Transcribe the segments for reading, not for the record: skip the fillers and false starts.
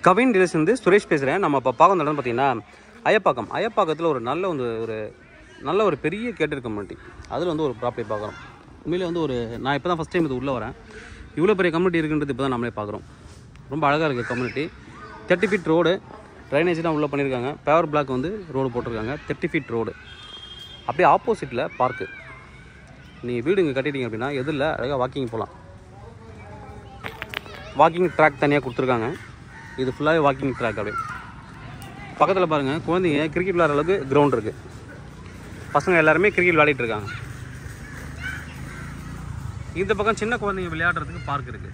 Kavin dealers வந்து சுரேஷ் பேசுகிறேன். நம்ம இப்போ பார்க்க இடம் பார்த்தீங்கன்னா ஐயப்பாக்கத்தில் ஒரு நல்ல ஒரு பெரிய கேட்டர் கம்யூனிட்டி. அதில் வந்து ஒரு ப்ராப்பர்ட்டி பார்க்குறோம். உண்மையிலே வந்து நான் இப்போ தான் ஃபஸ்ட் டைம் இது உள்ளே வரேன். இவ்வளோ பெரிய கம்யூனிட்டி இருக்குன்றது இப்போ தான் நம்மளே பார்க்குறோம். ரொம்ப அழகாக இருக்குது கம்யூனிட்டி. 30 ஃபீட் ரோடு, ட்ரைனேஜ்லாம் உள்ளே பண்ணியிருக்காங்க. பேவர் பிளாக் வந்து ரோடு போட்டிருக்காங்க. 30 ஃபீட் ரோடு. அப்படியே ஆப்போசிட்டில் பார்க்கு. நீங்கள் வீடு இங்கே கட்டிட்டீங்க அப்படின்னா எதில் அழகாக வாக்கிங் போகலாம். வாக்கிங் ட்ராக் தனியாக கொடுத்துருக்காங்க. இது ஃபுல்லாகவே வாக்கிங் ட்ராக். அப்படியே பக்கத்தில் பாருங்கள், குழந்தைங்க கிரிக்கெட் விளையாடுற அளவுக்கு கிரவுண்ட் இருக்குது. பசங்க எல்லாருமே கிரிக்கெட் விளையாடிட்டு இருக்காங்க. இந்த பக்கம் சின்ன குழந்தைங்க விளையாடுறதுக்கு பார்க் இருக்குது.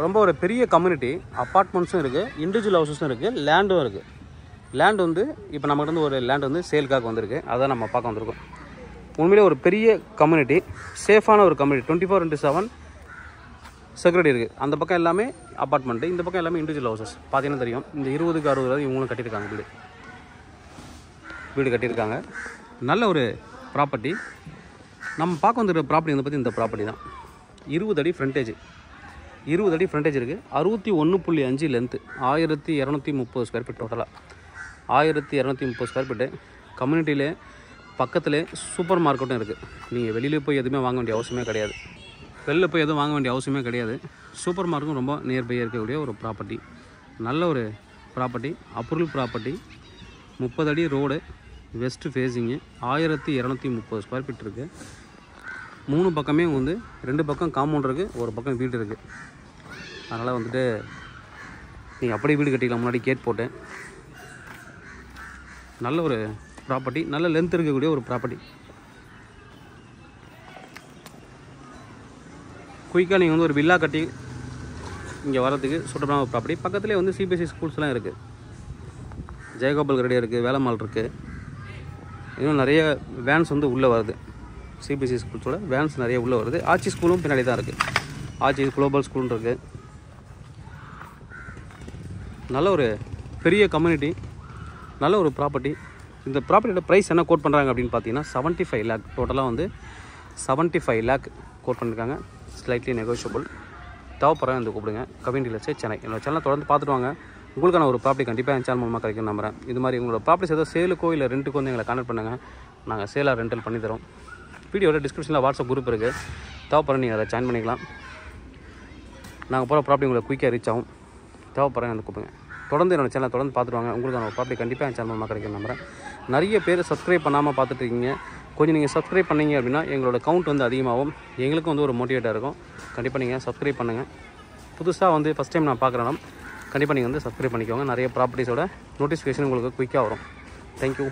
ரொம்ப ஒரு பெரிய கம்யூனிட்டி. அப்பார்ட்மெண்ட்ஸும் இருக்குது, இண்டிவிஜுவல் ஹவுஸஸும் இருக்குது, லேண்டும் இருக்குது. லேண்ட் வந்து இப்போ நம்மகிட்ட வந்து ஒரு லேண்ட் வந்து சேலுக்காக வந்திருக்கு. அதான் நம்ம பார்க்க வந்திருக்கோம். உண்மையிலே ஒரு பெரிய கம்யூனிட்டி, சேஃபான ஒரு கம்யூனிட்டி. 24/7 செக்யூரிட்டி இருக்குது. அந்த பக்கம் எல்லாமே அப்பார்ட்மெண்ட்டு, இந்த பக்கம் எல்லாமே இண்டிவிஜுவல் ஹவுசஸ். பார்த்தீங்கன்னா தெரியும். இந்த 20க்கு 60 இவங்களும் கட்டியிருக்காங்க. வீடு கட்டியிருக்காங்க. நல்ல ஒரு ப்ராப்பர்ட்டி. நம்ம பார்க்க வந்துருக்க ப்ராப்பர்ட்டி வந்து பார்த்தி இந்த ப்ராப்பர்ட்டி தான். 20 அடி ஃப்ரண்டேஜ், 20 அடி ஃப்ரண்டேஜ் இருக்குது. 61.5 லென்த்து, 1230 ஸ்கொயர் ஃபீட். டோட்டலாக 1230 ஸ்கொயர் ஃபீட்டு. கம்யூனிட்டியிலே பக்கத்திலே சூப்பர் மார்க்கெட்டும் இருக்குது. நீங்கள் வெளியில் போய் எதுவுமே வாங்க வேண்டிய அவசியமே கிடையாது. வெளியில் போய் எதுவும் வாங்க வேண்டிய அவசியமே கிடையாது. சூப்பர் மார்க்கெட்டும் ரொம்ப நியர்பையாக இருக்கக்கூடிய ஒரு ப்ராப்பர்ட்டி. நல்ல ஒரு ப்ராப்பர்ட்டி, அப்ரூவல் ப்ராப்பர்ட்டி. 30 அடி road, west facing, 1230 square feet இருக்குது. 3 பக்கமே வந்து 2 பக்கம் காம்பவுண்ட் இருக்குது, ஒரு பக்கம் வீடு இருக்குது. அதனால் வந்துட்டு நீங்கள் அப்படியே வீடு கட்டிக்கலாம். முன்னாடி கேட் போட்டு நல்ல ஒரு ப்ராப்பர்ட்டி, நல்ல லென்த் இருக்கக்கூடிய ஒரு ப்ராப்பர்ட்டி. குயிக்காக நீங்கள் வந்து ஒரு வில்லா கட்டி இங்கே வரதுக்கு சூட்டபுளான ஒரு ப்ராப்பர்ட்டி. பக்கத்துலேயே வந்து சிபிஎஸ்சி ஸ்கூல்ஸ்லாம் இருக்குது. ஜெயகோபால் ரெடியாக இருக்குது, வேலம்மாள் இருக்குது. இன்னும் நிறைய வேன்ஸ் வந்து உள்ளே வருது. சிபிஎஸ்சி ஸ்கூல்ஸோட வேன்ஸ் நிறைய உள்ளே வருது. ஆட்சி ஸ்கூலும் பின்னாடி தான் இருக்குது. ஆட்சி குளோபல் ஸ்கூல் இருக்குது. நல்ல ஒரு பெரிய கம்யூனிட்டி, நல்ல ஒரு ப்ராப்பர்ட்டி. இந்த ப்ராப்பர்ட்டியோட ப்ரைஸ் என்ன கோட் பண்ணுறாங்க அப்படின்னு பார்த்தீங்கன்னா 75 லேக். டோட்டலாக வந்து 75 லேக் கோட் பண்ணியிருக்காங்க. Slightly negotiable. தேவைப்படுறேன் வந்து கூப்பிடுங்க. கவின் டீலர்ஸ் சென்னை. என்னோட சேனலை தொடர்ந்து பார்த்துட்டு வாங்க. உங்களுக்கான ஒரு ப்ராப்பர்ட்டி கண்டிப்பாக என் சேனல் மூலமாக கிடைக்கும் நம்புறேன். இது மாதிரி உங்களோட ப்ராப்பர்ட்டிஸ் ஏதோ சேலுக்கோ இல்லை ரெண்ட்டுக்கோ வந்து எங்களை கான்டக்ட் பண்ணுங்கள். நாங்கள் சேலாக ரெண்டல் பண்ணி தரோம். வீடியோட டிஸ்கிரிப்ஷனில் வாட்ஸ்அப் குரூப் இருக்குது. தேவைப்படுற நீங்கள் அதை ஜாயின் பண்ணிக்கலாம். நாங்கள் போகிற ப்ராப்பர்ட்டி உங்களுக்கு குயிக்காக ரீச் ஆகும். தேவைப்படுறேன் வந்து கூப்பிடுங்க. தொடர்ந்து என்னோட சேனலை தொடர்ந்து பார்த்துட்டு வாங்க. உங்களுக்கான ஒரு ப்ராப்பர்ட்டி கண்டிப்பாக என் சேனல் மூலமாக கிடைக்கும் நம்புறேன். நிறைய பேர் சப்ஸ்கிரைப் பண்ணாமல் பார்த்துட்டு இருக்கீங்க. கொஞ்சம் நீங்கள் சப்ஸ்கிரைப் பண்ணிங்க அப்படின்னா எங்களோட கவுண்ட் வந்து அதிகமாகும். எங்களுக்கும் வந்து ஒரு மோட்டிவேட்டாக இருக்கும். கண்டிப்பாக நீங்கள் சப்ஸ்கிரைப் பண்ணுங்கள். புதுசாக வந்து ஃபஸ்ட் டைம் நான் பார்க்குறேன்னா கண்டிப்பாக நீங்கள் வந்து சப்ஸ்கிரைப் பண்ணிக்கோங்க. நிறைய ப்ராப்பர்ட்டிஸோட நோட்டிஃபிகேஷன் உங்களுக்கு குயிக்காக வரும். தேங்க்யூ.